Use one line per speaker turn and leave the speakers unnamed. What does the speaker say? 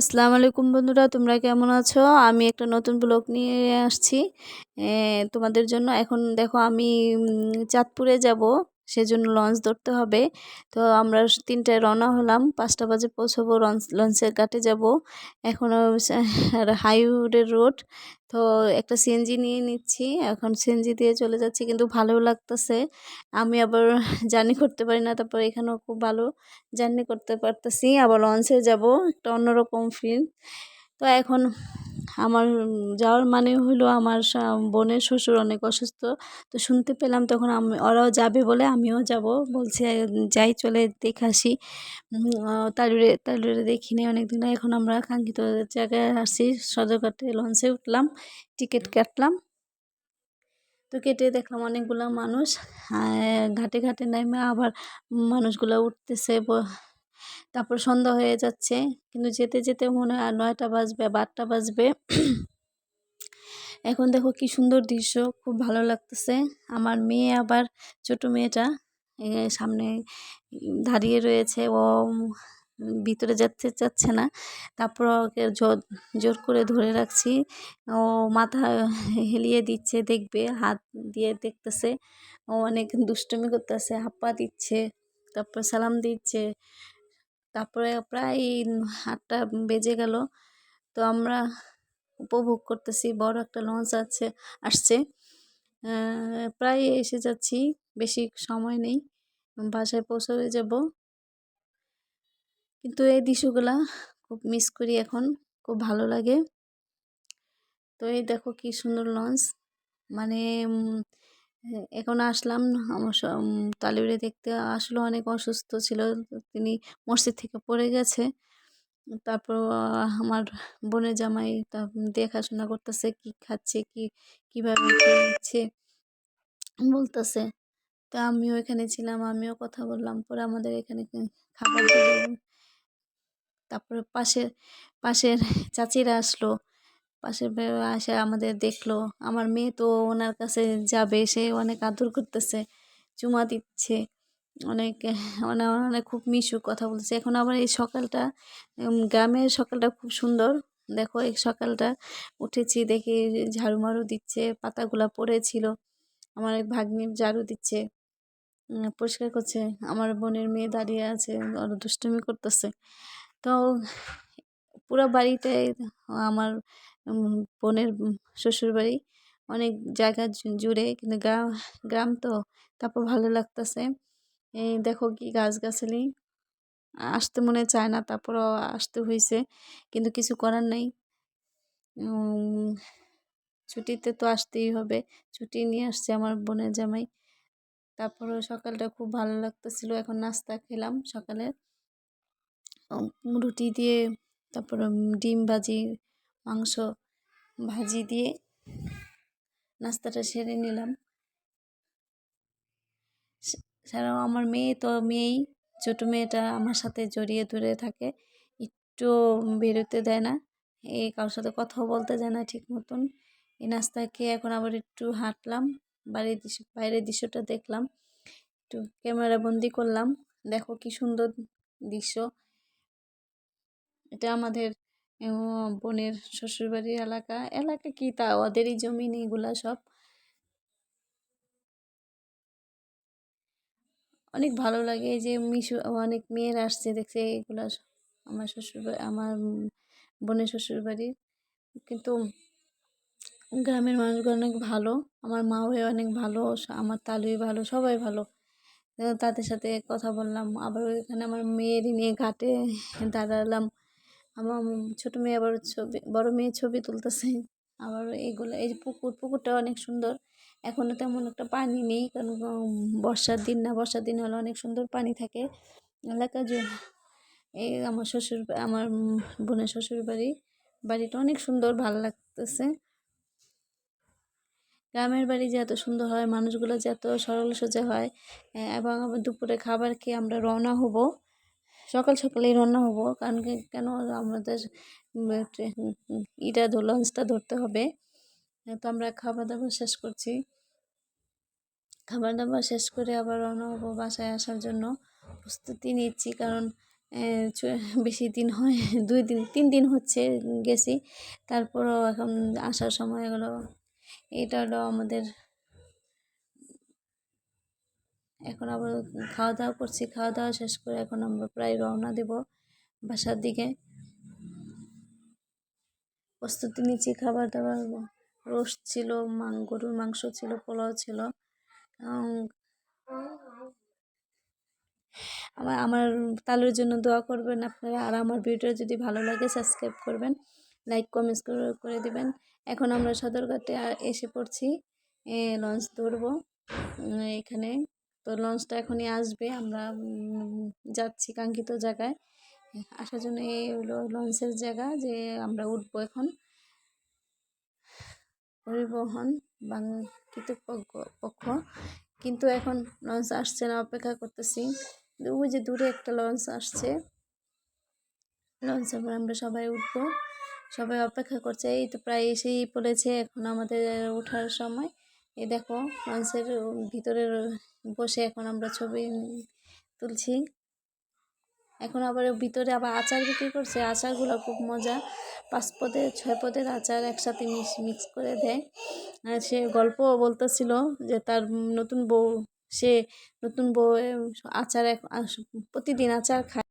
আসসালামু আলাইকুম বন্ধুরা, তোমরা কেমন আছো? আমি একটা নতুন ব্লগ নিয়ে আসছি তোমাদের জন্য। এখন দেখো আমি চাঁদপুরে যাব, সেজন্য লঞ্চ ধরতে হবে। তো আমরা 3টায় রওনা হলাম, 5টা বাজে পৌঁছাবো। লঞ্চের ঘাটে যাব। এখনও হাইওয়ে রোড, তো একটা সিএনজি নিয়ে নিচ্ছি। এখন সিএনজি দিয়ে চলে যাচ্ছি, কিন্তু ভালো লাগতেছে। আমি আবার জার্নি করতে পারি না, তারপর এখানেও খুব ভালো জার্নি করতে পারতেছি। আবার লঞ্চে যাব, একটা অন্যরকম ফিল। তো এখন আমার যাওয়ার মানে হলো আমার বোনের শ্বশুর অনেক অসুস্থ। তো শুনতে পেলাম, তখন ওরাও যাবে বলে আমিও যাব বলছে। যাই, চলে দেখে আসি। তালুরে তালুরে দেখিনি অনেকদিন। এখন আমরা কাঙ্ক্ষিত জায়গায় আসছি, সদরঘাটে লঞ্চে উঠলাম, টিকিট কাটলাম। তো কেটে দেখলাম অনেকগুলো মানুষ ঘাটে ঘাটে নেমে আবার মানুষগুলো উঠতেছে। তারপর সন্ধ্যা হয়ে যাচ্ছে, কিন্তু যেতে যেতে মনে হয় আর 9টা বাজবে বা 8টা বাজবে। এখন দেখো কি সুন্দর দৃশ্য, খুব ভালো লাগতেছে। আমার মেয়ে, আবার ছোট মেয়েটা সামনে দাঁড়িয়ে রয়েছে। ও ভিতরে যেতে চাচ্ছে না, তারপর ওকে জোর করে ধরে রাখছি। ও মাথা হেলিয়ে দিচ্ছে, দেখবে, হাত দিয়ে দেখতেছে। ও অনেক দুষ্টুমি করতেছে, হাপ্পা দিচ্ছে, তারপর সালাম দিচ্ছে। তারপরে প্রায় 8টা বেজে গেল। তো আমরা উপভোগ করতেছি, বড় একটা লঞ্চ আসছে। প্রায় এসে যাচ্ছি, বেশি সময় নেই, বাসায় পৌঁছে যাব। কিন্তু এই দৃশ্যগুলা খুব মিস করি এখন, খুব ভালো লাগে। তো এই দেখো কি সুন্দর লঞ্চ, মানে এখন আসলাম। আমার তালিউরে দেখতে আসলে অনেক অসুস্থ ছিল, তিনি মসজিদ থেকে পড়ে গেছে। তারপর আমার বোনের জামাই দেখাশোনা করতেছে, কি খাচ্ছে, কিভাবে কি নিচ্ছে বলতেছে। তো আমিও এখানে ছিলাম, আমিও কথা বললাম। পরে আমাদের এখানে খাবার দিল। তারপরে পাশের চাচিরা আসলো, পাশের আসে আমাদের দেখলো। আমার মেয়ে তো ওনার কাছে যাবে, সে অনেক আদর করতেছে, চুমা দিচ্ছে, অনেক অনেক খুব মিশুক কথা বলছে। এখন আবার এই সকালটা, গ্রামের সকালটা খুব সুন্দর। দেখো এই সকালটা উঠেছি, দেখি ঝাড়ু মারু দিচ্ছে, পাতাগুলা পড়েছিল। আমার এক ভাগ্নি ঝাড়ু দিচ্ছে, পরিষ্কার করছে। আমার বোনের মেয়ে দাঁড়িয়ে আছে, আর দুষ্টুমি করতেছে। তো পুরো বাড়িতে আমার বোনের শ্বশুর বাড়ি অনেক জায়গা জুড়ে, কিন্তু গ্রাম গ্রাম তো, তারপর ভালো লাগতেছে। এই দেখো কি গাছগাছালি, আসতে মনে চায় না, তারপরও আসতে হয়েছে, কিন্তু কিছু করার নাই। ছুটিতে তো আসতেই হবে, ছুটি নিয়ে আসছে আমার বোনের জামাই। তারপরে সকালটা খুব ভালো লাগতেছিল। এখন নাস্তা খেলাম সকালে, রুটি দিয়ে, তারপর ডিম ভাজি, মাংস ভাজি দিয়ে নাস্তাটা সেরে নিলাম। ছাড়াও আমার মেয়ে তো মেয়েই, ছোট মেয়েটা আমার সাথে জড়িয়ে ধরে থাকে, একটু বেরোতে দেয় না, এই কারোর সাথে কথাও বলতে যায় না ঠিক মতন। এই নাস্তা খেয়ে এখন আবার একটু হাঁটলাম, বাইরের দৃশ্যটা দেখলাম, একটু ক্যামেরা বন্দি করলাম। দেখো কি সুন্দর দৃশ্য। এটা আমাদের বোনের শ্বশুরবাড়ির এলাকা। এলাকা কি, তা ওদেরই জমি, এগুলা সব অনেক ভালো লাগে। এই যে অনেক মেয়ের আসছে, দেখছে এগুলা আমার আমার বোনের শ্বশুর বাড়ির। কিন্তু গ্রামের মানুষগুলো অনেক ভালো, আমার মাও অনেক ভালো, আমার তালুই ভালো, সবাই ভালো। তাদের সাথে কথা বললাম। আবার ওইখানে আমার মেয়েরই নিয়ে ঘাটে দাঁড়ালাম। আমার ছোট মেয়ে আবার বড় মেয়ে ছবি তুলতেছে। আবার এই যে পুকুরটা অনেক সুন্দর। এখনো তেমন একটা পানি নেই, কারণ বর্ষার দিন না, বর্ষার দিন হলে অনেক সুন্দর পানি থাকে এলাকা জুড়ে। এই আমার বোনের শ্বশুর বাড়িটা অনেক সুন্দর, ভালো লাগতেছে। গ্রামের বাড়ি যে এত সুন্দর হয়, মানুষগুলো যে এত সরল সোজা হয়। এবং আবার দুপুরে খাবার খেয়ে আমরা রওনা হব, সকাল সকালেই রওনা হব। কারণ কেন, আমাদের লঞ্চটা ধরতে হবে। তো আমরা খাবার দাবার শেষ করছি, খাবার দাবার শেষ করে আবার রওনা হব বাসায় আসার জন্য, প্রস্তুতি নিচ্ছি। কারণ বেশি দিন হয় 2 দিন 3 দিন হচ্ছে গেছি। তারপরও এখন আসার সময় হলো, এটা হলো আমাদের। এখন আবার খাওয়া দাওয়া করছি, খাওয়া দাওয়া শেষ করে এখন আমরা প্রায় রওনা দেব বাসার দিকে। প্রস্তুতি নিচ্ছি, খাবার দাবার রোস্ট ছিল, গরুর মাংস ছিল, পোলাও ছিল। আমার তালুর জন্য দোয়া করবেন আপনারা, আর আমার ভিডিও যদি ভালো লাগে সাবস্ক্রাইব করবেন, লাইক কমেন্টস করে দিবেন। এখন আমরা সদরঘাটে এসে পড়ছি, লঞ্চ ধরবো এখানে। তো লঞ্চটা এখনই আসবে, আমরা যাচ্ছি কাঙ্ক্ষিত জায়গায় আসার জন্য। এই হলো লঞ্চের জায়গা, যে আমরা উঠবো এখন। পরিবহন কর্তৃপক্ষ, কিন্তু এখন লঞ্চ আসছে না, অপেক্ষা করতেছি। ওই যে দূরে একটা লঞ্চ আসছে, লঞ্চের পর আমরা সবাই উঠবো, সবাই অপেক্ষা করছে। এই তো প্রায় এসেই পড়েছে, এখন আমাদের ওঠার সময়। এই দেখো লঞ্চের ভিতরে বসে এখন আমরা ছবি তুলছি। এখন আবার ভিতরে আবার আচার বিক্রি করছে, আচারগুলো খুব মজা। 5 পদের 6 পদের আচার একসাথে মিক্স করে দেয়। আর সে গল্প বলতেছিল যে তার নতুন বউ, সে নতুন বউ আচার প্রতিদিন আচার খায়।